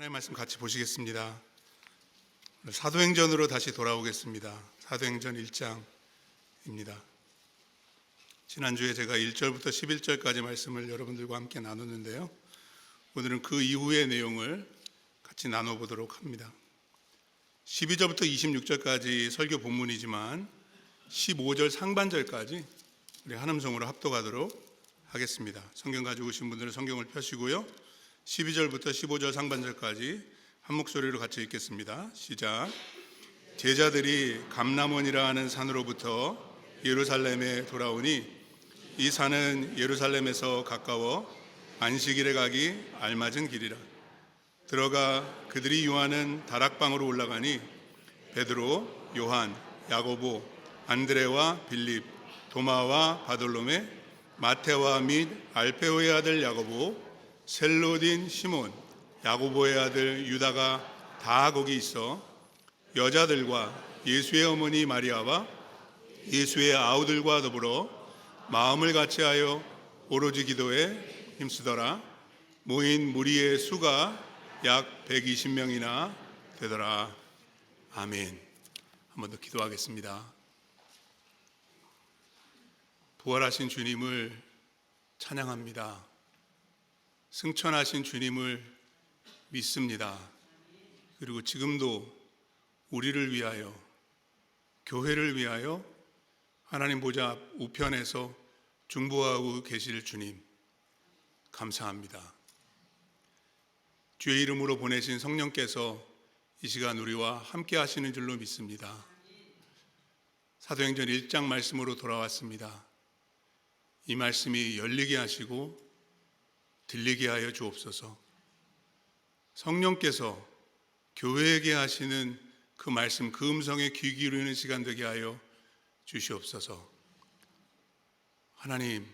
하나님의 말씀 같이 보시겠습니다. 사도행전으로 다시 돌아오겠습니다. 사도행전 1장입니다. 지난주에 제가 1절부터 11절까지 말씀을 여러분들과 함께 나눴는데요. 오늘은 그 이후의 내용을 같이 나눠보도록 합니다. 12절부터 26절까지 설교 본문이지만 15절 상반절까지 우리 한음성으로 합독하도록 하겠습니다. 성경 가지고 오신 분들은 성경을 펴시고요. 12절부터 15절 상반절까지 한 목소리로 같이 읽겠습니다. 시작. 제자들이 감람원이라 하는 산으로부터 예루살렘에 돌아오니 이 산은 예루살렘에서 가까워 안식일에 가기 알맞은 길이라. 들어가 그들이 유하는 다락방으로 올라가니 베드로, 요한, 야고보, 안드레와 빌립, 도마와 바돌로메, 마테와 및 알페오의 아들 야고보, 셀로딘 시몬, 야고보의 아들 유다가 다 거기 있어 여자들과 예수의 어머니 마리아와 예수의 아우들과 더불어 마음을 같이하여 오로지 기도에 힘쓰더라. 모인 무리의 수가 약 120명이나 되더라. 아멘. 한 번 더 기도하겠습니다. 부활하신 주님을 찬양합니다. 승천하신 주님을 믿습니다. 그리고 지금도 우리를 위하여, 교회를 위하여 하나님 보좌 우편에서 중보하고 계실 주님 감사합니다. 주의 이름으로 보내신 성령께서 이 시간 우리와 함께 하시는 줄로 믿습니다. 사도행전 1장 말씀으로 돌아왔습니다. 이 말씀이 열리게 하시고 들리게 하여 주옵소서. 성령께서 교회에게 하시는 그 말씀, 그 음성에 귀 기울이는 시간 되게 하여 주시옵소서. 하나님,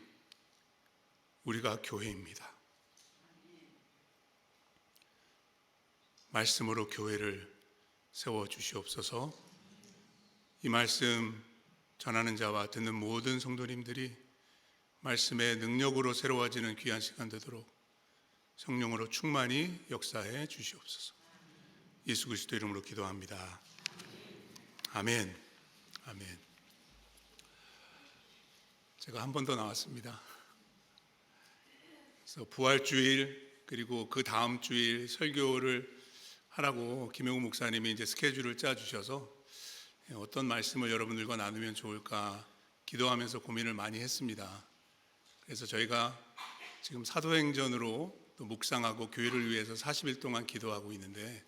우리가 교회입니다. 말씀으로 교회를 세워 주시옵소서. 이 말씀 전하는 자와 듣는 모든 성도님들이 말씀의 능력으로 새로워지는 귀한 시간 되도록 성령으로 충만히 역사해 주시옵소서. 예수 그리스도 이름으로 기도합니다. 아멘. 아멘. 제가 한 번 더 나왔습니다. 그래서 부활주일 그리고 그 다음 주일 설교를 하라고 김영우 목사님이 이제 스케줄을 짜 주셔서 어떤 말씀을 여러분들과 나누면 좋을까 기도하면서 고민을 많이 했습니다. 그래서 저희가 지금 사도행전으로 또 묵상하고 교회를 위해서 40일 동안 기도하고 있는데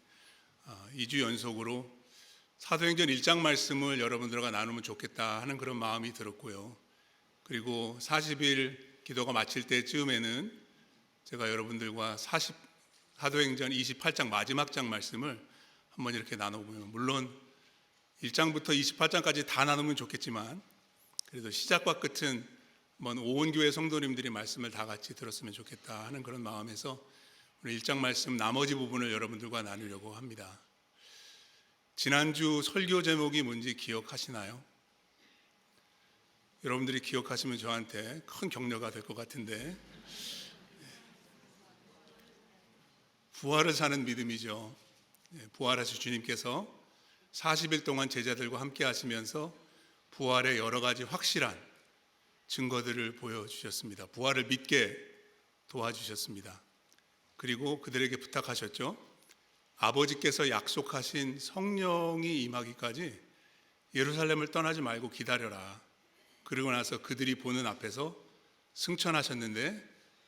2주 연속으로 사도행전 1장 말씀을 여러분들과 나누면 좋겠다 하는 그런 마음이 들었고요. 그리고 40일 기도가 마칠 때쯤에는 제가 여러분들과 사도행전 28장 마지막 장 말씀을 한번 이렇게 나눠보면, 물론 1장부터 28장까지 다 나누면 좋겠지만 그래도 시작과 끝은 온 교회 성도님들이 말씀을 다 같이 들었으면 좋겠다 하는 그런 마음에서 오늘 1장 말씀 나머지 부분을 여러분들과 나누려고 합니다. 지난주 설교 제목이 뭔지 기억하시나요? 여러분들이 기억하시면 저한테 큰 격려가 될 것 같은데, 부활을 사는 믿음이죠. 부활하신 주님께서 40일 동안 제자들과 함께 하시면서 부활의 여러 가지 확실한 증거들을 보여주셨습니다. 부활을 믿게 도와주셨습니다. 그리고 그들에게 부탁하셨죠. 아버지께서 약속하신 성령이 임하기까지 예루살렘을 떠나지 말고 기다려라. 그러고 나서 그들이 보는 앞에서 승천하셨는데,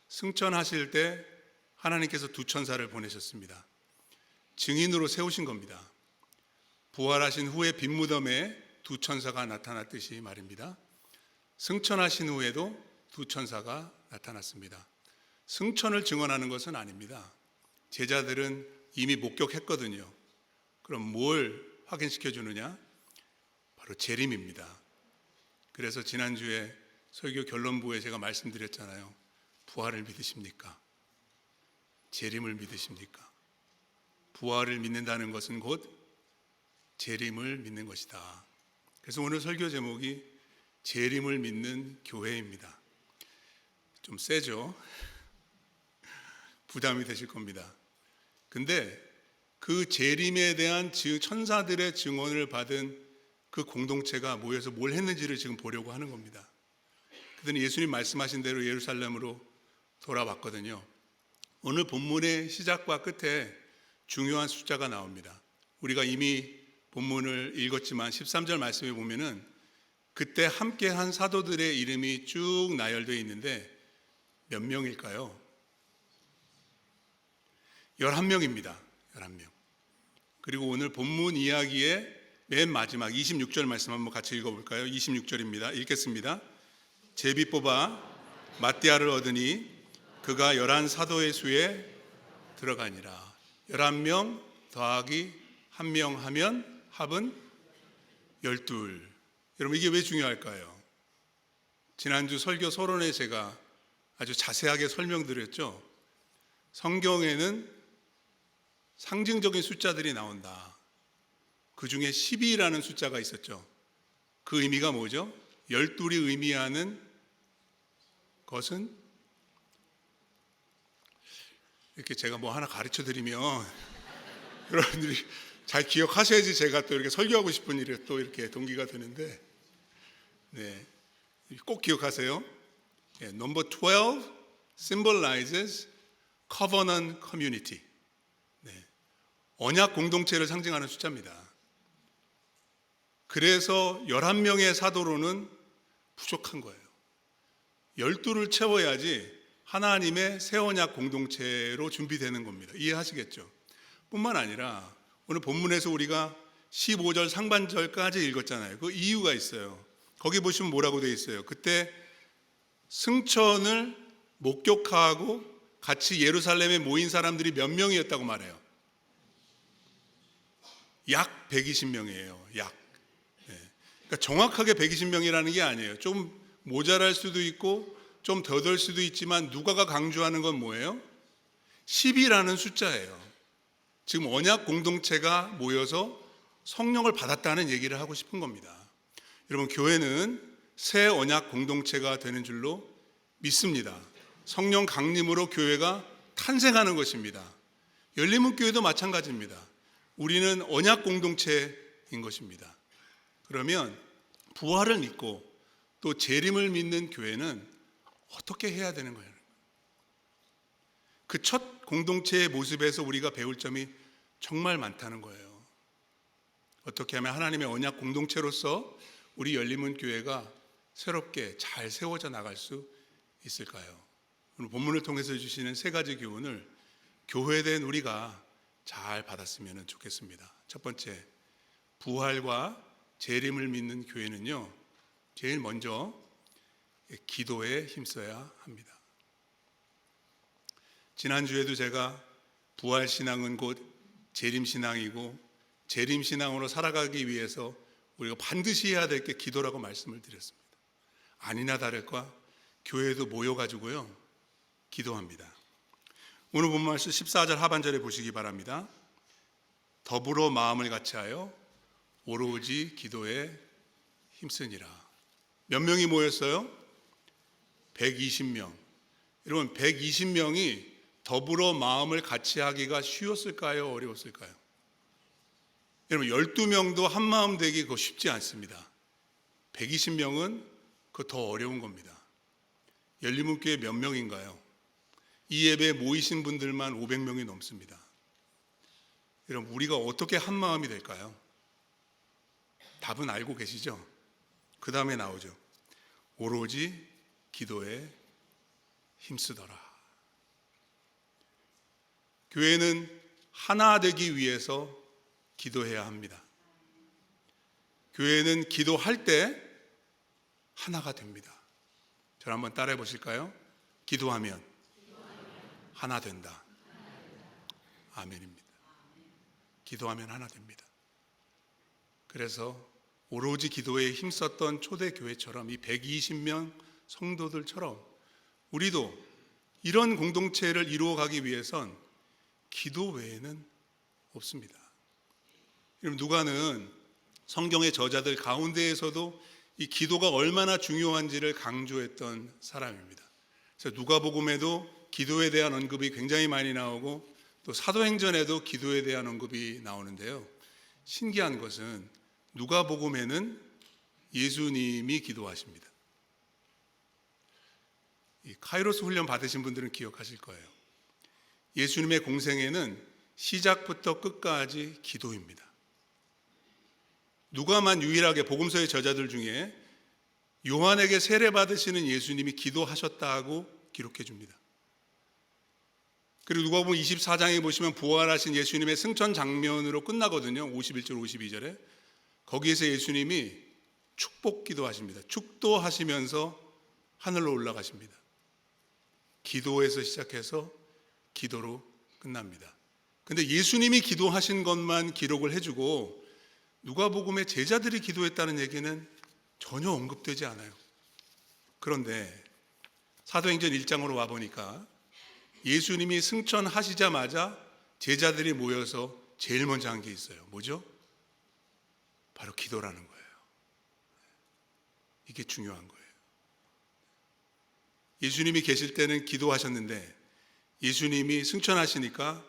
승천하실 때 하나님께서 두 천사를 보내셨습니다. 증인으로 세우신 겁니다. 부활하신 후에 빈무덤에 두 천사가 나타났듯이 말입니다. 승천하신 후에도 두 천사가 나타났습니다. 승천을 증언하는 것은 아닙니다. 제자들은 이미 목격했거든요. 그럼 뭘 확인시켜 주느냐? 바로 재림입니다. 그래서 지난주에 설교 결론부에 제가 말씀드렸잖아요. 부활을 믿으십니까? 재림을 믿으십니까? 부활을 믿는다는 것은 곧 재림을 믿는 것이다. 그래서 오늘 설교 제목이 재림을 믿는 교회입니다. 좀 세죠? 부담이 되실 겁니다. 근데 그 재림에 대한 천사들의 증언을 받은 그 공동체가 모여서 뭘 했는지를 지금 보려고 하는 겁니다. 그들은 예수님 말씀하신 대로 예루살렘으로 돌아왔거든요. 오늘 본문의 시작과 끝에 중요한 숫자가 나옵니다. 우리가 이미 본문을 읽었지만 13절 말씀에 보면은 그때 함께한 사도들의 이름이 쭉 나열되어 있는데 몇 명일까요? 11명입니다. 11명. 그리고 오늘 본문 이야기의 맨 마지막 26절 말씀 한번 같이 읽어볼까요? 26절입니다. 읽겠습니다. 제비 뽑아 마띠아를 얻으니 그가 11사도의 수에 들어가니라. 11명 더하기 1명 하면 합은 12. 여러분 이게 왜 중요할까요? 지난주 설교 서론에 제가 아주 자세하게 설명드렸죠. 성경에는 상징적인 숫자들이 나온다. 그 중에 12라는 숫자가 있었죠. 그 의미가 뭐죠? 12이 의미하는 것은 이렇게 제가 뭐 하나 가르쳐 드리면 여러분들이 잘 기억하셔야지 제가 또 이렇게 설교하고 싶은 일에 또 이렇게 동기가 되는데, 네, 꼭 기억하세요. Number 12 symbolizes covenant community. 네, 언약 공동체를 상징하는 숫자입니다. 그래서 11명의 사도로는 부족한 거예요. 12를 채워야지 하나님의 새 언약 공동체로 준비되는 겁니다. 이해하시겠죠? 뿐만 아니라 오늘 본문에서 우리가 15절 상반절까지 읽었잖아요. 그 이유가 있어요. 거기 보시면 뭐라고 되어 있어요? 그때 승천을 목격하고 같이 예루살렘에 모인 사람들이 몇 명이었다고 말해요? 약 120명이에요. 약. 네. 그러니까 정확하게 120명이라는 게 아니에요. 좀 모자랄 수도 있고 좀 더 될 수도 있지만 누가가 강조하는 건 뭐예요? 10이라는 숫자예요. 지금 언약 공동체가 모여서 성령을 받았다는 얘기를 하고 싶은 겁니다. 여러분, 교회는 새 언약 공동체가 되는 줄로 믿습니다. 성령 강림으로 교회가 탄생하는 것입니다. 열림은 교회도 마찬가지입니다. 우리는 언약 공동체인 것입니다. 그러면 부활을 믿고 또 재림을 믿는 교회는 어떻게 해야 되는 거예요? 그 첫 공동체의 모습에서 우리가 배울 점이 정말 많다는 거예요. 어떻게 하면 하나님의 언약 공동체로서 우리 열림은 교회가 새롭게 잘 세워져 나갈 수 있을까요? 오늘 본문을 통해서 주시는 세 가지 교훈을 교회된 우리가 잘 받았으면 좋겠습니다. 첫 번째, 부활과 재림을 믿는 교회는요, 제일 먼저 기도에 힘써야 합니다. 지난주에도 제가 부활신앙은 곧 재림신앙이고 재림신앙으로 살아가기 위해서 우리가 반드시 해야 될 게 기도라고 말씀을 드렸습니다. 아니나 다를까 교회도 모여가지고요 기도합니다. 오늘 본문 말씀 14절 하반절에 보시기 바랍니다. 더불어 마음을 같이하여 오로지 기도에 힘쓰니라. 몇 명이 모였어요? 120명. 여러분, 120명이 더불어 마음을 같이 하기가 쉬웠을까요? 어려웠을까요? 여러분, 12명도 한 마음 되기 그거 쉽지 않습니다. 120명은 그거 더 어려운 겁니다. 열림문교회 몇 명인가요? 이 예배에 모이신 분들만 500명이 넘습니다. 여러분, 우리가 어떻게 한 마음이 될까요? 답은 알고 계시죠? 그 다음에 나오죠. 오로지 기도에 힘쓰더라. 교회는 하나 되기 위해서 기도해야 합니다. 교회는 기도할 때 하나가 됩니다. 저를 한번 따라해 보실까요? 기도하면 하나 된다. 아멘입니다. 기도하면 하나 됩니다. 그래서 오로지 기도에 힘썼던 초대교회처럼 이 120명 성도들처럼 우리도 이런 공동체를 이루어가기 위해선 기도 외에는 없습니다. 여러분, 누가는 성경의 저자들 가운데에서도 이 기도가 얼마나 중요한지를 강조했던 사람입니다. 그래서 누가복음에도 기도에 대한 언급이 굉장히 많이 나오고 또 사도행전에도 기도에 대한 언급이 나오는데요. 신기한 것은 누가복음에는 예수님이 기도하십니다. 이 카이로스 훈련 받으신 분들은 기억하실 거예요. 예수님의 공생애는 시작부터 끝까지 기도입니다. 누가만 유일하게 복음서의 저자들 중에 요한에게 세례 받으시는 예수님이 기도하셨다고 기록해 줍니다. 그리고 누가복음 24장에 보시면 부활하신 예수님의 승천 장면으로 끝나거든요. 51절 52절에 거기에서 예수님이 축복 기도하십니다. 축도하시면서 하늘로 올라가십니다. 기도에서 시작해서 기도로 끝납니다. 근데 예수님이 기도하신 것만 기록을 해주고 누가복음의 제자들이 기도했다는 얘기는 전혀 언급되지 않아요. 그런데 사도행전 1장으로 와보니까 예수님이 승천하시자마자 제자들이 모여서 제일 먼저 한 게 있어요. 뭐죠? 바로 기도라는 거예요. 이게 중요한 거예요. 예수님이 계실 때는 기도하셨는데 예수님이 승천하시니까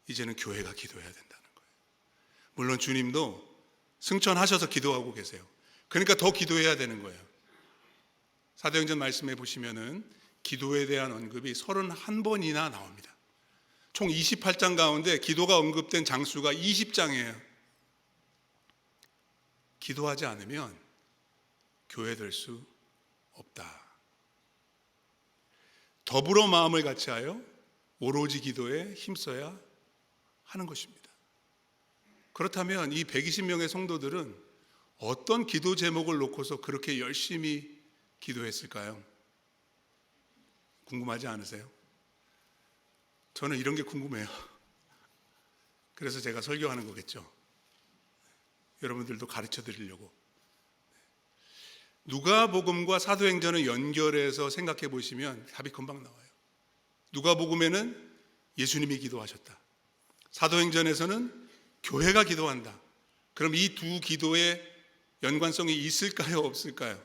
이제는 교회가 기도해야 된다는 거예요. 물론 주님도 승천하셔서 기도하고 계세요. 그러니까 더 기도해야 되는 거예요. 사도행전 말씀해 보시면은 기도에 대한 언급이 31번이나 나옵니다. 총 28장 가운데 기도가 언급된 장수가 20장이에요. 기도하지 않으면 교회 될 수 없다. 더불어 마음을 같이하여 오로지 기도에 힘써야 하는 것입니다. 그렇다면 이 120명의 성도들은 어떤 기도 제목을 놓고서 그렇게 열심히 기도했을까요? 궁금하지 않으세요? 저는 이런 게 궁금해요. 그래서 제가 설교하는 거겠죠. 여러분들도 가르쳐 드리려고. 누가복음과 사도행전을 연결해서 생각해 보시면 답이 금방 나와요. 누가복음에는 예수님이 기도하셨다. 사도행전에서는 교회가 기도한다. 그럼 이 두 기도의 연관성이 있을까요? 없을까요?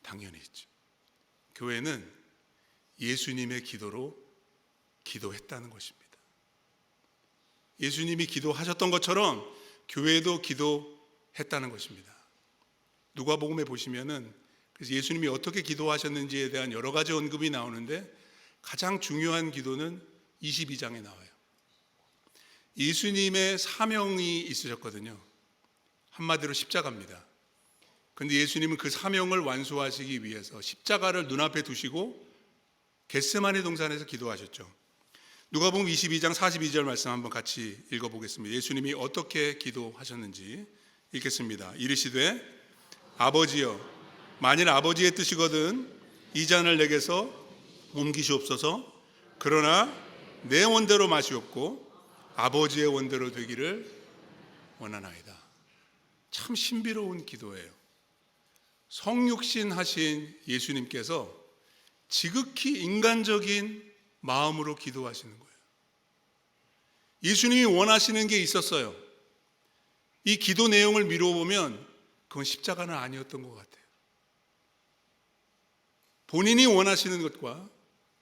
당연히 있죠. 교회는 예수님의 기도로 기도했다는 것입니다. 예수님이 기도하셨던 것처럼 교회도 기도했다는 것입니다. 누가복음에 보시면은 그래서 예수님이 어떻게 기도하셨는지에 대한 여러 가지 언급이 나오는데 가장 중요한 기도는 22장에 나와요. 예수님의 사명이 있으셨거든요. 한마디로 십자가입니다. 그런데 예수님은 그 사명을 완수하시기 위해서 십자가를 눈앞에 두시고 겟세마네 동산에서 기도하셨죠. 누가복음 22장 42절 말씀 한번 같이 읽어보겠습니다. 예수님이 어떻게 기도하셨는지 읽겠습니다. 이르시되 아버지여, 만일 아버지의 뜻이거든 이 잔을 내게서 옮기시옵소서. 그러나 내 원대로 마시옵고 아버지의 원대로 되기를 원하나이다. 참 신비로운 기도예요. 성육신 하신 예수님께서 지극히 인간적인 마음으로 기도하시는 거예요. 예수님이 원하시는 게 있었어요. 이 기도 내용을 미뤄보면 그건 십자가는 아니었던 것 같아요. 본인이 원하시는 것과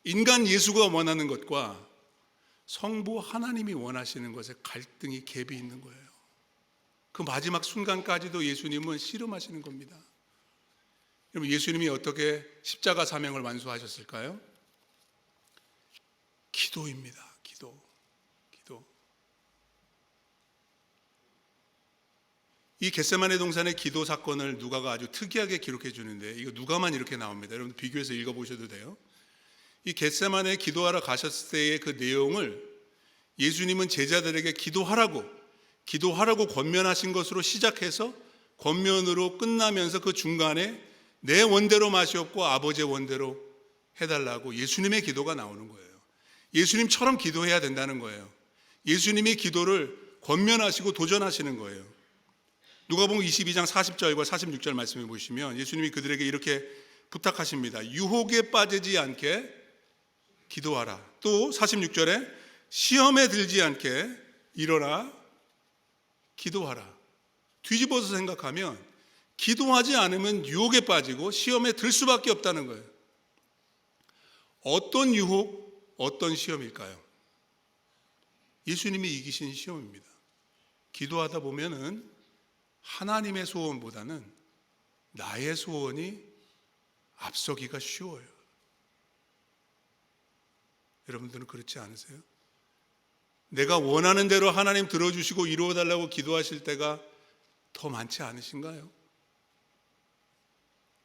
인간 예수가 원하는 것과 성부 하나님이 원하시는 것에 갈등이 갭이 있는 거예요. 그 마지막 순간까지도 예수님은 씨름하시는 겁니다. 여러분, 예수님이 어떻게 십자가 사명을 완수하셨을까요? 기도입니다. 기도. 이 겟세마네 동산의 기도 사건을 누가가 아주 특이하게 기록해 주는데 이거 누가만 이렇게 나옵니다. 여러분 비교해서 읽어보셔도 돼요. 이 겟세마네 기도하러 가셨을 때의 그 내용을 예수님은 제자들에게 기도하라고 권면하신 것으로 시작해서 권면으로 끝나면서 그 중간에 내 원대로 마시옵고 아버지의 원대로 해달라고 예수님의 기도가 나오는 거예요. 예수님처럼 기도해야 된다는 거예요. 예수님이 기도를 권면하시고 도전하시는 거예요. 누가복음 22장 40절과 46절 말씀해 보시면 예수님이 그들에게 이렇게 부탁하십니다. 유혹에 빠지지 않게 기도하라. 또 46절에 시험에 들지 않게 일어나 기도하라. 뒤집어서 생각하면 기도하지 않으면 유혹에 빠지고 시험에 들 수밖에 없다는 거예요. 어떤 유혹, 어떤 시험일까요? 예수님이 이기신 시험입니다. 기도하다 보면은 하나님의 소원보다는 나의 소원이 앞서기가 쉬워요. 여러분들은 그렇지 않으세요? 내가 원하는 대로 하나님 들어주시고 이루어달라고 기도하실 때가 더 많지 않으신가요?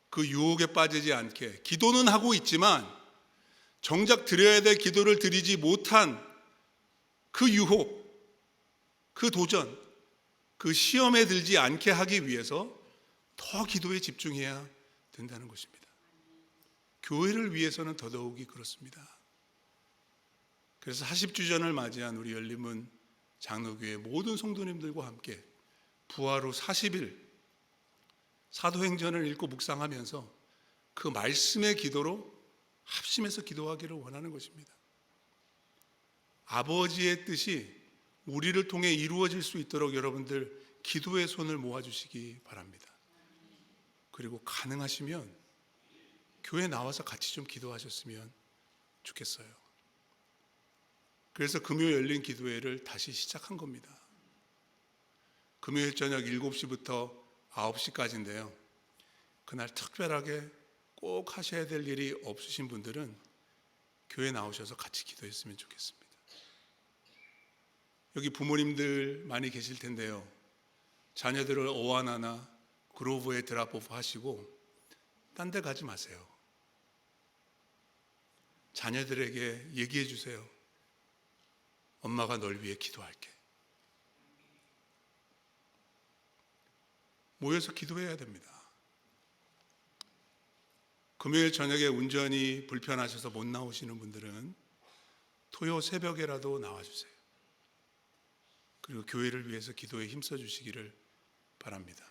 그 유혹에 빠지지 않게 기도는 하고 있지만 정작 드려야 될 기도를 드리지 못한 그 유혹, 그 도전, 그 시험에 들지 않게 하기 위해서 더 기도에 집중해야 된다는 것입니다. 교회를 위해서는 더더욱이 그렇습니다. 그래서 40주년을 맞이한 우리 열림문 장로교회 모든 성도님들과 함께 부활 후 40일 사도행전을 읽고 묵상하면서 그 말씀의 기도로 합심해서 기도하기를 원하는 것입니다. 아버지의 뜻이 우리를 통해 이루어질 수 있도록 여러분들 기도의 손을 모아주시기 바랍니다. 그리고 가능하시면 교회 나와서 같이 좀 기도하셨으면 좋겠어요. 그래서 금요 열린 기도회를 다시 시작한 겁니다. 금요일 저녁 7시부터 9시까지인데요. 그날 특별하게 꼭 하셔야 될 일이 없으신 분들은 교회 나오셔서 같이 기도했으면 좋겠습니다. 여기 부모님들 많이 계실 텐데요. 자녀들을 어와나나 그로브에 드랍오프 하시고 딴 데 가지 마세요. 자녀들에게 얘기해 주세요. 엄마가 널 위해 기도할게. 모여서 기도해야 됩니다. 금요일 저녁에 운전이 불편하셔서 못 나오시는 분들은 토요 새벽에라도 나와주세요. 그리고 교회를 위해서 기도에 힘써 주시기를 바랍니다.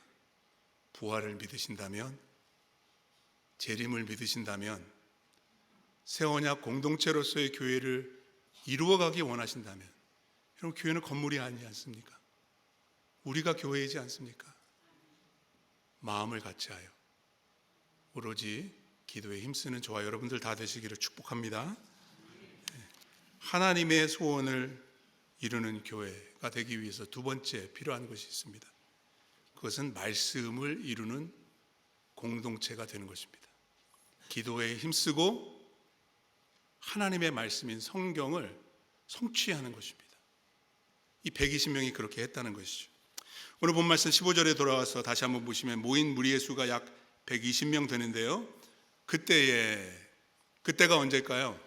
부활을 믿으신다면, 재림을 믿으신다면, 새 언약 공동체로서의 교회를 이루어가기 원하신다면, 여러분 교회는 건물이 아니지 않습니까? 우리가 교회이지 않습니까? 마음을 같이하여 오로지 기도에 힘쓰는 저와 여러분들 다 되시기를 축복합니다. 하나님의 소원을 이루는 교회가 되기 위해서 두 번째 필요한 것이 있습니다. 그것은 말씀을 이루는 공동체가 되는 것입니다. 기도에 힘쓰고 하나님의 말씀인 성경을 성취하는 것입니다. 이 120명이 그렇게 했다는 것이죠. 오늘 본 말씀 15절에 돌아와서 다시 한번 보시면 모인 무리의 수가 약 120명 되는데요. 그때가 언제일까요?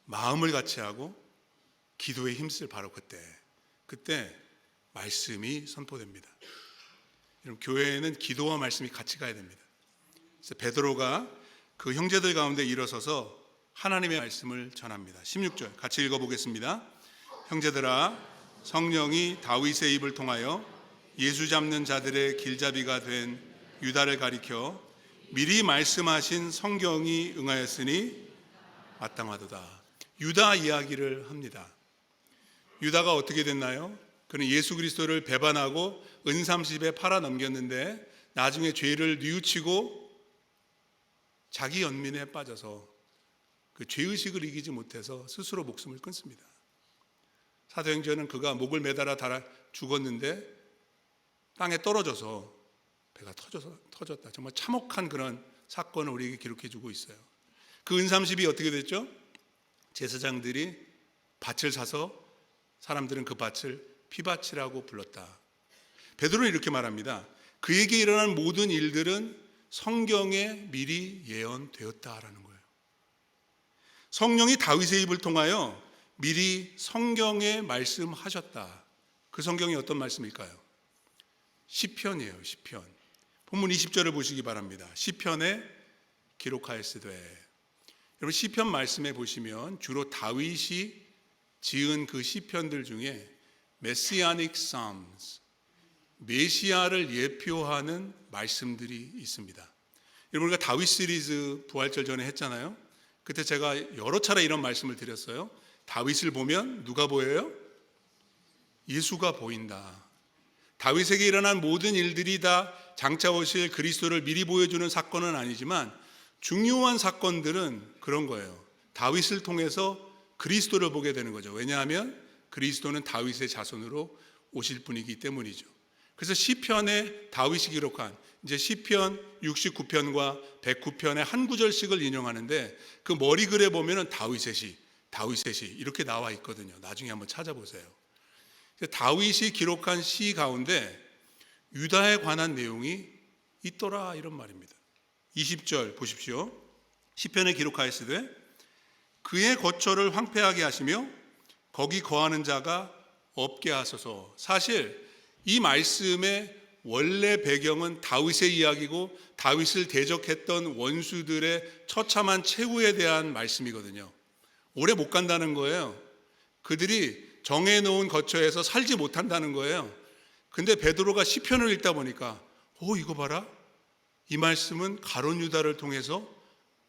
마음을 같이 하고 기도에 힘쓸 바로 그때 말씀이 선포됩니다. 여러분 교회에는 기도와 말씀이 같이 가야 됩니다. 그래서 베드로가 그 형제들 가운데 일어서서 하나님의 말씀을 전합니다. 16절 같이 읽어보겠습니다. 형제들아, 성령이 다윗의 입을 통하여 예수 잡는 자들의 길잡이가 된 유다를 가리켜 미리 말씀하신 성경이 응하였으니 마땅하도다. 유다 이야기를 합니다. 유다가 어떻게 됐나요? 그는 예수 그리스도를 배반하고 은삼십에 팔아 넘겼는데 나중에 죄를 뉘우치고 자기 연민에 빠져서 그 죄의식을 이기지 못해서 스스로 목숨을 끊습니다. 사도행전은 그가 목을 매달아 달아 죽었는데 땅에 떨어져서 배가 터졌다. 정말 참혹한 그런 사건을 우리에게 기록해 주고 있어요. 그 은삼십이 어떻게 됐죠? 제사장들이 밭을 사서 사람들은 그 밭을 피밭이라고 불렀다. 베드로는 이렇게 말합니다. 그에게 일어난 모든 일들은 성경에 미리 예언되었다라는 거예요. 성령이 다윗의 입을 통하여 미리 성경에 말씀하셨다. 그 성경이 어떤 말씀일까요? 시편이에요. 시편. 본문 20절을 보시기 바랍니다. 시편에 기록하였으되. 여러분 시편 말씀에 보시면 주로 다윗이 지은 그 시편들 중에 Messianic Psalms, 메시아를 예표하는 말씀들이 있습니다. 여러분 우리가 다윗 시리즈 부활절 전에 했잖아요. 그때 제가 여러 차례 이런 말씀을 드렸어요. 다윗을 보면 누가 보여요? 예수가 보인다. 다윗에게 일어난 모든 일들이 다 장차 오실 그리스도를 미리 보여주는 사건은 아니지만 중요한 사건들은 그런 거예요. 다윗을 통해서 그리스도를 보게 되는 거죠. 왜냐하면 그리스도는 다윗의 자손으로 오실 분이기 때문이죠. 그래서 시편에 다윗이 기록한 이제 시편 69편과 109편의 한 구절씩을 인용하는데 그 머리글에 보면은 다윗의 시 이렇게 나와 있거든요. 나중에 한번 찾아보세요. 다윗이 기록한 시 가운데 유다에 관한 내용이 있더라 이런 말입니다. 20절 보십시오. 시편에 기록하였으되 그의 거처를 황폐하게 하시며 거기 거하는 자가 없게 하소서. 사실 이 말씀의 원래 배경은 다윗의 이야기고 다윗을 대적했던 원수들의 처참한 최후에 대한 말씀이거든요. 오래 못 간다는 거예요. 그들이 정해놓은 거처에서 살지 못한다는 거예요. 근데 베드로가 시편을 읽다 보니까 이거 봐라, 이 말씀은 가룟 유다를 통해서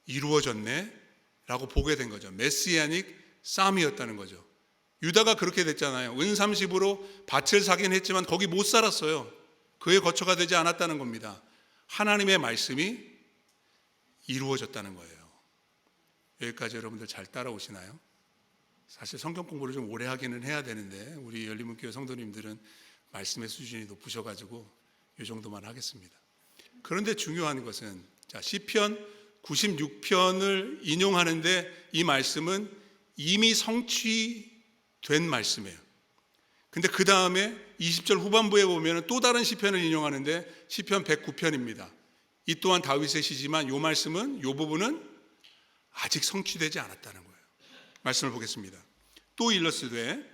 이루어졌네 라고 보게 된 거죠. 메시아닉 쌈이었다는 거죠. 유다가 그렇게 됐잖아요. 은삼십으로 밭을 사긴 했지만 거기 못 살았어요. 그의 거처가 되지 않았다는 겁니다. 하나님의 말씀이 이루어졌다는 거예요. 여기까지 여러분들 잘 따라오시나요? 사실 성경 공부를 좀 오래 하기는 해야 되는데 우리 열린문교회 성도님들은 말씀의 수준이 높으셔가지고 이 정도만 하겠습니다. 그런데 중요한 것은 시편 96편을 인용하는데 이 말씀은 이미 성취된 말씀이에요. 근데 그 다음에 20절 후반부에 보면 또 다른 시편을 인용하는데 시편 109편입니다. 이 또한 다윗의 시지만 이 말씀은 이 부분은 아직 성취되지 않았다는 거예요. 말씀을 보겠습니다. 또 일러스되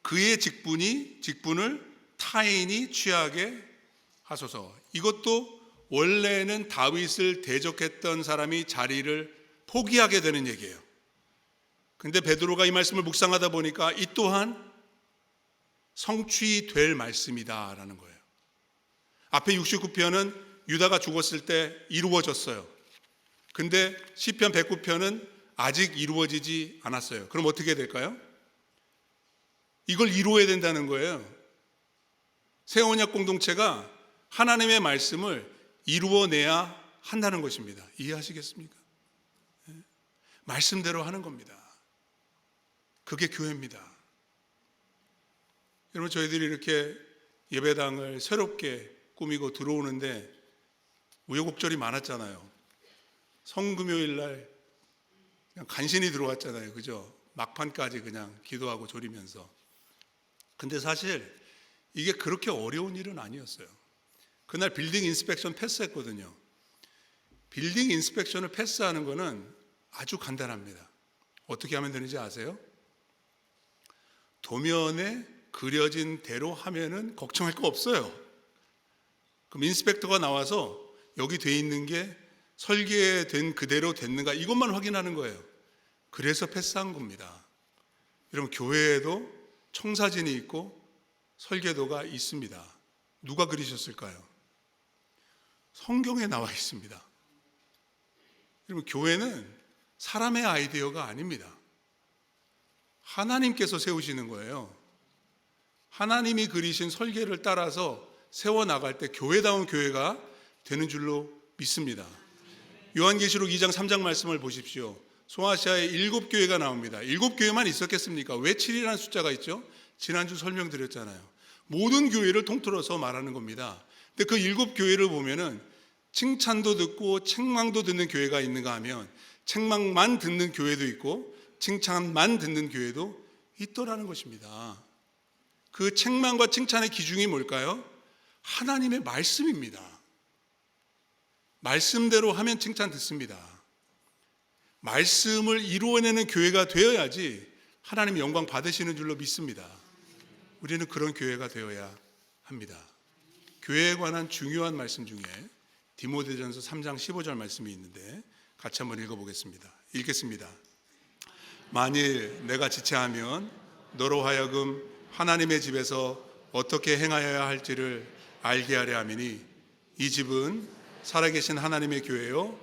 그의 직분을 타인이 취하게 하소서. 이것도 원래는 다윗을 대적했던 사람이 자리를 포기하게 되는 얘기예요. 근데 베드로가 이 말씀을 묵상하다 보니까 이 또한 성취될 말씀이다라는 거예요. 앞에 69편은 유다가 죽었을 때 이루어졌어요. 근데 시편 109편은 아직 이루어지지 않았어요. 그럼 어떻게 될까요? 이걸 이루어야 된다는 거예요. 새 언약 공동체가 하나님의 말씀을 이루어내야 한다는 것입니다. 이해하시겠습니까? 말씀대로 하는 겁니다. 그게 교회입니다. 여러분, 저희들이 이렇게 예배당을 새롭게 꾸미고 들어오는데 우여곡절이 많았잖아요. 성금요일 날 그냥 간신히 들어왔잖아요. 그죠? 막판까지 그냥 기도하고 졸이면서. 근데 사실 이게 그렇게 어려운 일은 아니었어요. 그날 빌딩 인스펙션 패스했거든요. 빌딩 인스펙션을 패스하는 거는 아주 간단합니다. 어떻게 하면 되는지 아세요? 도면에 그려진 대로 하면은 걱정할 거 없어요. 그럼 인스펙터가 나와서 여기 돼 있는 게 설계된 그대로 됐는가 이것만 확인하는 거예요. 그래서 패스한 겁니다. 여러분, 교회에도 청사진이 있고 설계도가 있습니다. 누가 그리셨을까요? 성경에 나와 있습니다. 여러분, 교회는 사람의 아이디어가 아닙니다. 하나님께서 세우시는 거예요. 하나님이 그리신 설계를 따라서 세워나갈 때 교회다운 교회가 되는 줄로 믿습니다. 요한계시록 2장 3장 말씀을 보십시오. 소아시아에 7교회가 나옵니다. 7교회만 있었겠습니까? 왜 7이라는 숫자가 있죠? 지난주 설명드렸잖아요. 모든 교회를 통틀어서 말하는 겁니다. 근데 그 7교회를 보면은 칭찬도 듣고 책망도 듣는 교회가 있는가 하면 책망만 듣는 교회도 있고 칭찬만 듣는 교회도 있더라는 것입니다. 그 책망과 칭찬의 기준이 뭘까요? 하나님의 말씀입니다. 말씀대로 하면 칭찬 듣습니다. 말씀을 이루어내는 교회가 되어야지 하나님 영광 받으시는 줄로 믿습니다. 우리는 그런 교회가 되어야 합니다. 교회에 관한 중요한 말씀 중에 디모데전서 3장 15절 말씀이 있는데 같이 한번 읽어보겠습니다. 읽겠습니다. 만일 내가 지체하면 너로 하여금 하나님의 집에서 어떻게 행하여야 할지를 알게 하려 함이니 이 집은 살아계신 하나님의 교회요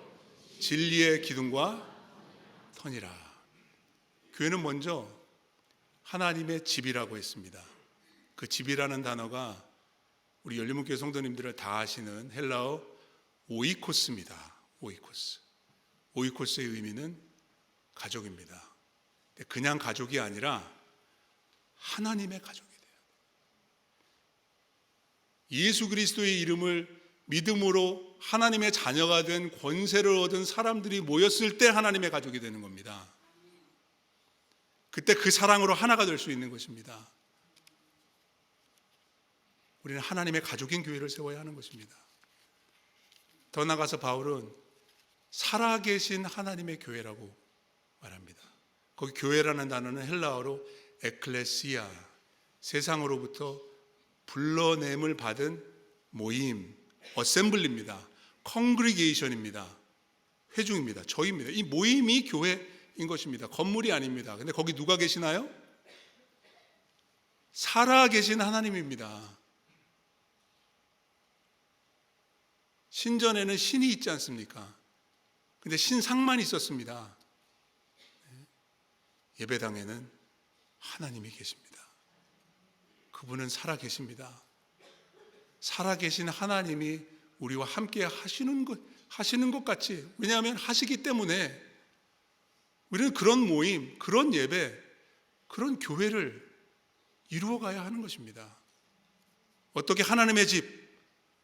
진리의 기둥과 터니라. 교회는 먼저 하나님의 집이라고 했습니다. 그 집이라는 단어가 우리 열린문교회 성도님들을 다 아시는 헬라어 오이코스입니다. 오이코스. 오이코스의 의미는 가족입니다. 그냥 가족이 아니라 하나님의 가족이 돼요. 예수 그리스도의 이름을 믿음으로 하나님의 자녀가 된 권세를 얻은 사람들이 모였을 때 하나님의 가족이 되는 겁니다. 그때 그 사랑으로 하나가 될 수 있는 것입니다. 우리는 하나님의 가족인 교회를 세워야 하는 것입니다. 더 나아가서 바울은 살아계신 하나님의 교회라고 말합니다. 거기 교회라는 단어는 헬라어로 에클레시아, 세상으로부터 불러냄을 받은 모임, 어셈블리입니다. 컨그리게이션입니다. 회중입니다. 저희입니다. 이 모임이 교회인 것입니다. 건물이 아닙니다. 근데 거기 누가 계시나요? 살아계신 하나님입니다. 신전에는 신이 있지 않습니까? 근데 신상만 있었습니다. 예배당에는 하나님이 계십니다. 그분은 살아계십니다. 살아계신 하나님이 우리와 함께 하시는 것 같이, 왜냐하면 하시기 때문에 우리는 그런 모임, 그런 예배, 그런 교회를 이루어가야 하는 것입니다. 어떻게 하나님의 집,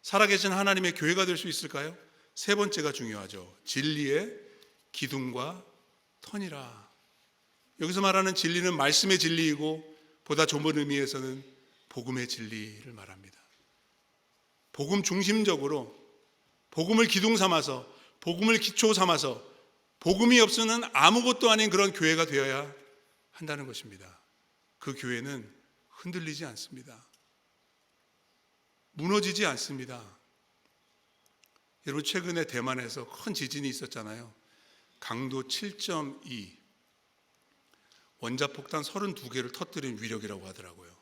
살아계신 하나님의 교회가 될 수 있을까요? 세 번째가 중요하죠. 진리의 기둥과 터니라. 여기서 말하는 진리는 말씀의 진리이고 보다 좁은 의미에서는 복음의 진리를 말합니다. 복음 중심적으로 복음을 기둥 삼아서, 복음을 기초 삼아서 복음이 없으면 아무것도 아닌 그런 교회가 되어야 한다는 것입니다. 그 교회는 흔들리지 않습니다. 무너지지 않습니다. 여러분, 최근에 대만에서 큰 지진이 있었잖아요. 강도 7.2, 원자폭탄 32개를 터뜨린 위력이라고 하더라고요.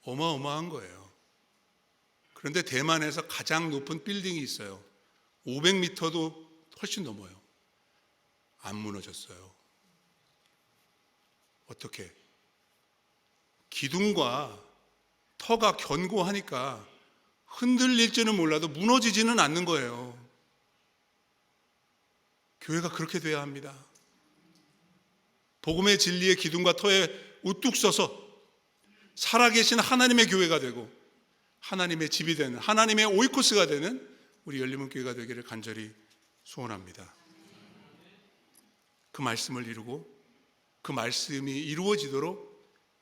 어마어마한 거예요. 그런데 대만에서 가장 높은 빌딩이 있어요. 500m도 훨씬 넘어요. 안 무너졌어요. 어떻게? 기둥과 터가 견고하니까 흔들릴지는 몰라도 무너지지는 않는 거예요. 교회가 그렇게 돼야 합니다. 복음의 진리의 기둥과 터에 우뚝 서서 살아계신 하나님의 교회가 되고 하나님의 집이 되는, 하나님의 오이코스가 되는 우리 열림은 교회가 되기를 간절히 소원합니다. 그 말씀을 이루고 그 말씀이 이루어지도록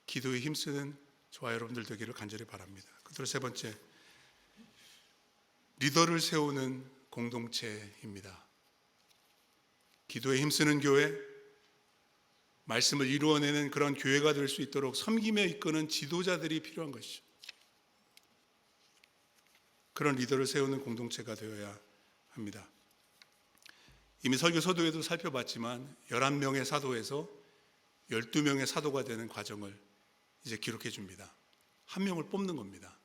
기도에 힘쓰는 저와 여러분들 되기를 간절히 바랍니다. 끝으로 세 번째, 리더를 세우는 공동체입니다. 기도에 힘쓰는 교회, 말씀을 이루어내는 그런 교회가 될 수 있도록 섬김에 이끄는 지도자들이 필요한 것이죠. 그런 리더를 세우는 공동체가 되어야 합니다. 이미 설교 서두에도 살펴봤지만 11명의 사도에서 12명의 사도가 되는 과정을 이제 기록해 줍니다. 한 명을 뽑는 겁니다.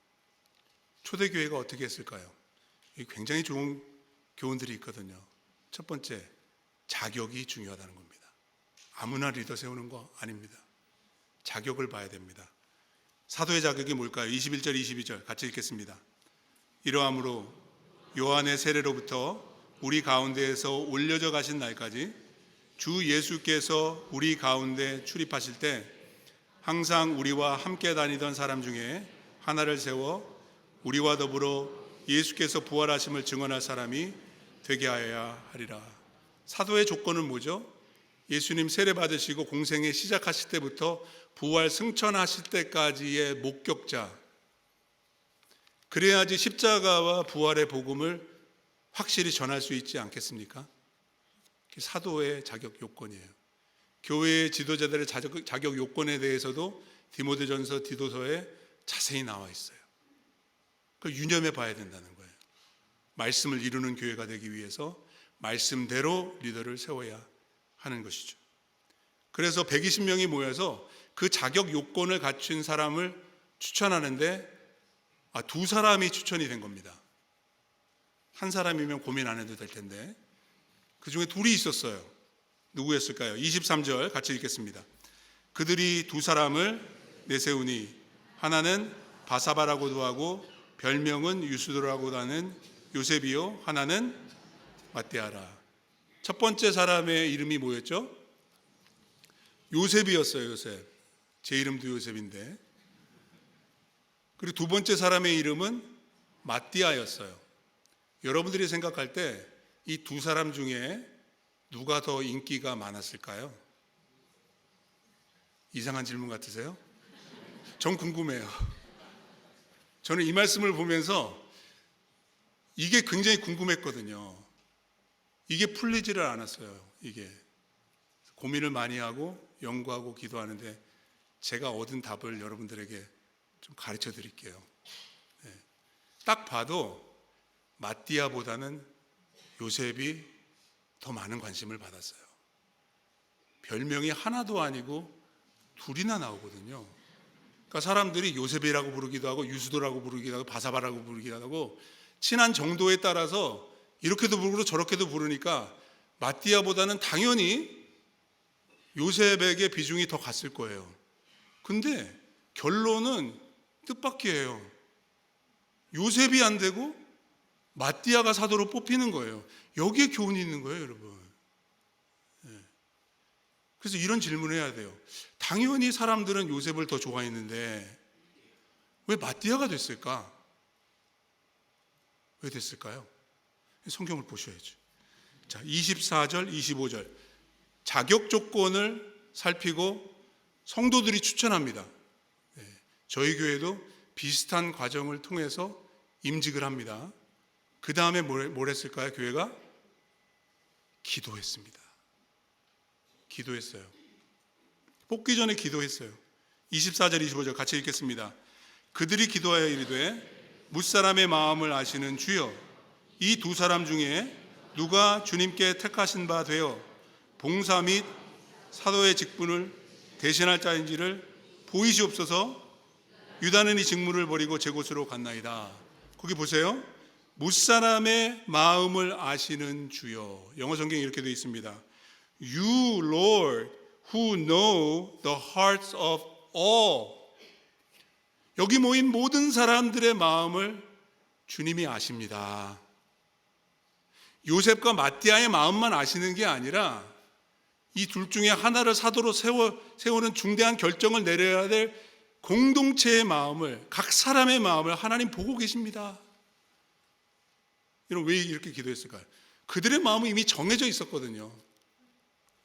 초대교회가 어떻게 했을까요? 굉장히 좋은 교훈들이 있거든요. 첫 번째, 자격이 중요하다는 겁니다. 아무나 리더 세우는 거 아닙니다. 자격을 봐야 됩니다. 사도의 자격이 뭘까요? 21절, 22절 같이 읽겠습니다. 이러함으로 요한의 세례로부터 우리 가운데에서 올려져 가신 날까지 주 예수께서 우리 가운데 출입하실 때 항상 우리와 함께 다니던 사람 중에 하나를 세워 우리와 더불어 예수께서 부활하심을 증언할 사람이 되게 하여야 하리라. 사도의 조건은 뭐죠? 예수님 세례 받으시고 공생애 시작하실 때부터 부활 승천하실 때까지의 목격자, 그래야지 십자가와 부활의 복음을 확실히 전할 수 있지 않겠습니까? 사도의 자격 요건이에요. 교회의 지도자들의 자격 요건에 대해서도 디모데전서, 디도서에 자세히 나와 있어요. 그걸 유념해 봐야 된다는 거예요. 말씀을 이루는 교회가 되기 위해서 말씀대로 리더를 세워야 하는 것이죠. 그래서 120명이 모여서 그 자격 요건을 갖춘 사람을 추천하는데 두 사람이 추천이 된 겁니다. 한 사람이면 고민 안 해도 될 텐데 그 중에 둘이 있었어요. 누구였을까요? 23절 같이 읽겠습니다. 그들이 두 사람을 내세우니 하나는 바사바라고도 하고 별명은 유스도라고도 하는 요셉이요, 하나는 마띠아라. 첫 번째 사람의 이름이 뭐였죠? 요셉이었어요. 요셉. 제 이름도 요셉인데. 그리고 두 번째 사람의 이름은 마띠아였어요. 여러분들이 생각할 때 이 두 사람 중에 누가 더 인기가 많았을까요? 이상한 질문 같으세요? 전 궁금해요. 저는 이 말씀을 보면서 이게 굉장히 궁금했거든요. 이게 풀리지를 않았어요. 이게 고민을 많이 하고 연구하고 기도하는데 제가 얻은 답을 여러분들에게 좀 가르쳐 드릴게요. 딱 봐도 마띠아보다는 요셉이 더 많은 관심을 받았어요. 별명이 하나도 아니고 둘이나 나오거든요. 그러니까 사람들이 요셉이라고 부르기도 하고 유수도라고 부르기도 하고 바사바라고 부르기도 하고 친한 정도에 따라서 이렇게도 부르고 저렇게도 부르니까 마띠아보다는 당연히 요셉에게 비중이 더 갔을 거예요. 근데 결론은 뜻밖이에요. 요셉이 안 되고 마띠아가 사도로 뽑히는 거예요. 여기에 교훈이 있는 거예요, 여러분. 그래서 이런 질문을 해야 돼요. 당연히 사람들은 요셉을 더 좋아했는데 왜 마띠아가 됐을까? 왜 됐을까요? 성경을 보셔야죠. 자, 24절, 25절. 자격 조건을 살피고 성도들이 추천합니다. 저희 교회도 비슷한 과정을 통해서 임직을 합니다. 그 다음에 뭘 했을까요? 교회가 기도했습니다. 기도했어요. 뽑기 전에 기도했어요. 24절, 25절 같이 읽겠습니다. 그들이 기도하여 이르되 뭇사람의 마음을 아시는 주여, 이 두 사람 중에 누가 주님께 택하신 바 되어 봉사 및 사도의 직분을 대신할 자인지를 보이시옵소서. 유다는 이 직무를 버리고 제 곳으로 갔나이다. 거기 보세요. 뭇사람의 마음을 아시는 주여. 영어 성경에 이렇게 되어 있습니다. You Lord who know the hearts of all. 여기 모인 모든 사람들의 마음을 주님이 아십니다. 요셉과 마띠아의 마음만 아시는 게 아니라 이 둘 중에 하나를 사도로 세우는 중대한 결정을 내려야 될 공동체의 마음을, 각 사람의 마음을 하나님 보고 계십니다. 여러분, 왜 이렇게 기도했을까요? 그들의 마음은 이미 정해져 있었거든요.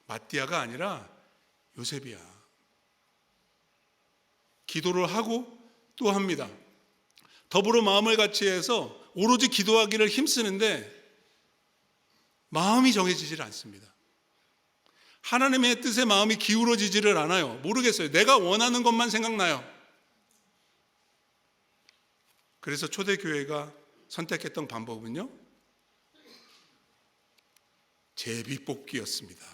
마띠아가 아니라 요셉이야. 기도를 하고 또 합니다. 더불어 마음을 같이 해서 오로지 기도하기를 힘쓰는데 마음이 정해지질 않습니다. 하나님의 뜻에 마음이 기울어지지를 않아요. 모르겠어요. 내가 원하는 것만 생각나요. 그래서 초대교회가 선택했던 방법은요, 제비뽑기였습니다.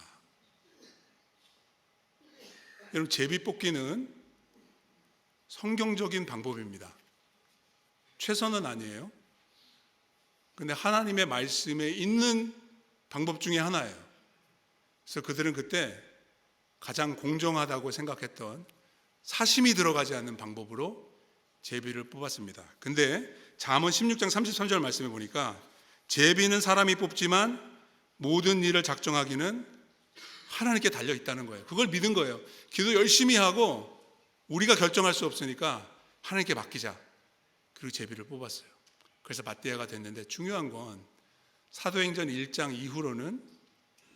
여러분, 제비뽑기는 성경적인 방법입니다. 최선은 아니에요. 근데 하나님의 말씀에 있는 방법 중에 하나예요. 그래서 그들은 그때 가장 공정하다고 생각했던 사심이 들어가지 않는 방법으로 제비를 뽑았습니다. 근데 잠언 16장 33절 말씀에 보니까 제비는 사람이 뽑지만 모든 일을 작정하기는 하나님께 달려 있다는 거예요. 그걸 믿은 거예요. 기도 열심히 하고 우리가 결정할 수 없으니까 하나님께 맡기자. 그리고 제비를 뽑았어요. 그래서 마띠아가 됐는데, 중요한 건 사도행전 1장 이후로는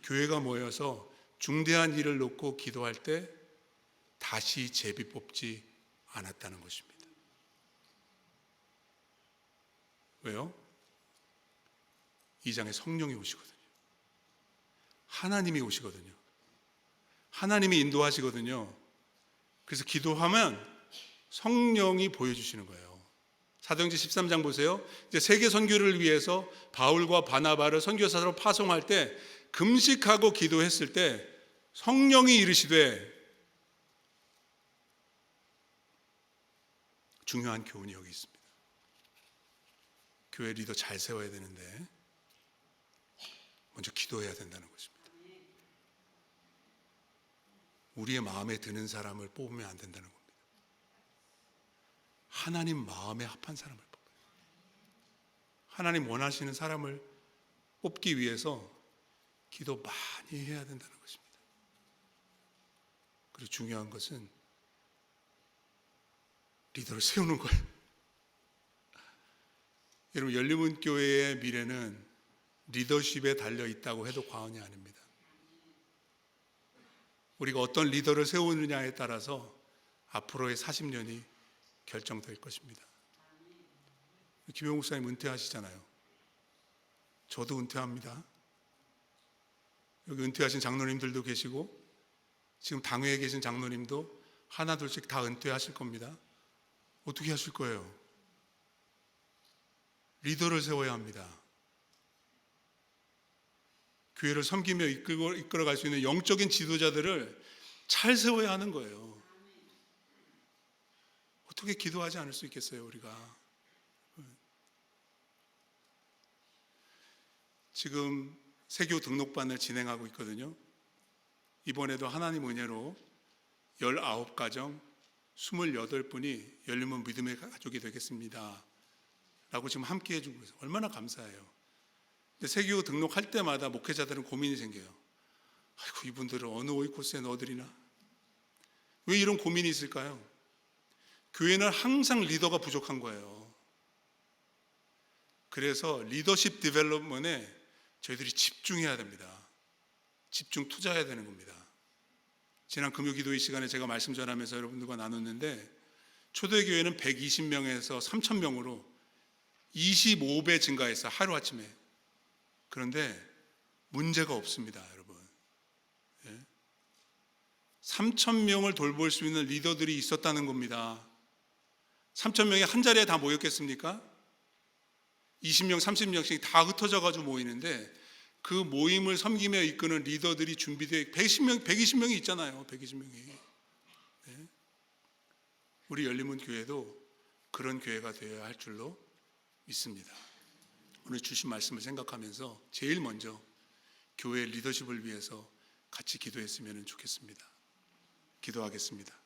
교회가 모여서 중대한 일을 놓고 기도할 때 다시 제비 뽑지 않았다는 것입니다. 왜요? 이 장에 성령이 오시거든요. 하나님이 오시거든요. 하나님이 인도하시거든요. 그래서 기도하면 성령이 보여주시는 거예요. 사도행전 13장 보세요. 이제 세계 선교를 위해서 바울과 바나바를 선교사로 파송할 때 금식하고 기도했을 때 성령이 이르시되, 중요한 교훈이 여기 있습니다. 교회 리더 잘 세워야 되는데 먼저 기도해야 된다는 것입니다. 우리의 마음에 드는 사람을 뽑으면 안 된다는 겁니다. 하나님 마음에 합한 사람을 뽑아요. 하나님 원하시는 사람을 뽑기 위해서 기도 많이 해야 된다는 것입니다. 그리고 중요한 것은 리더를 세우는 거예요. 여러분, 열림은 교회의 미래는 리더십에 달려 있다고 해도 과언이 아닙니다. 우리가 어떤 리더를 세우느냐에 따라서 앞으로의 40년이 결정될 것입니다. 김용욱 목사님 은퇴하시잖아요. 저도 은퇴합니다. 여기 은퇴하신 장로님들도 계시고 지금 당회에 계신 장로님도 하나 둘씩 다 은퇴하실 겁니다. 어떻게 하실 거예요? 리더를 세워야 합니다. 교회를 섬기며 이끌어갈 수 있는 영적인 지도자들을 잘 세워야 하는 거예요. 어떻게 기도하지 않을 수 있겠어요, 우리가? 지금 세교 등록반을 진행하고 있거든요. 이번에도 하나님 은혜로 19가정 28분이 열림은 믿음의 가족이 되겠습니다 라고 지금 함께 해주고 있어요. 얼마나 감사해요. 근데 세교 등록할 때마다 목회자들은 고민이 생겨요. 아이고, 이분들을 어느 오이코스에 넣어드리나? 왜 이런 고민이 있을까요? 교회는 항상 리더가 부족한 거예요. 그래서 리더십 디벨롭먼에 저희들이 집중해야 됩니다. 집중 투자해야 되는 겁니다. 지난 금요 기도회 시간에 제가 말씀 전하면서 여러분들과 나눴는데 초대교회는 120명에서 3,000명으로 25배 증가했어요. 하루아침에. 그런데 문제가 없습니다, 여러분. 3,000명을 돌볼 수 있는 리더들이 있었다는 겁니다. 3,000명이 한 자리에 다 모였겠습니까? 20명, 30명씩 다 흩어져 가지고 모이는데 그 모임을 섬기며 이끄는 리더들이 준비되어 120명이 있잖아요. 120명이. 우리 열림은 교회도 그런 교회가 되어야 할 줄로 믿습니다. 오늘 주신 말씀을 생각하면서 제일 먼저 교회 리더십을 위해서 같이 기도했으면 좋겠습니다. 기도하겠습니다.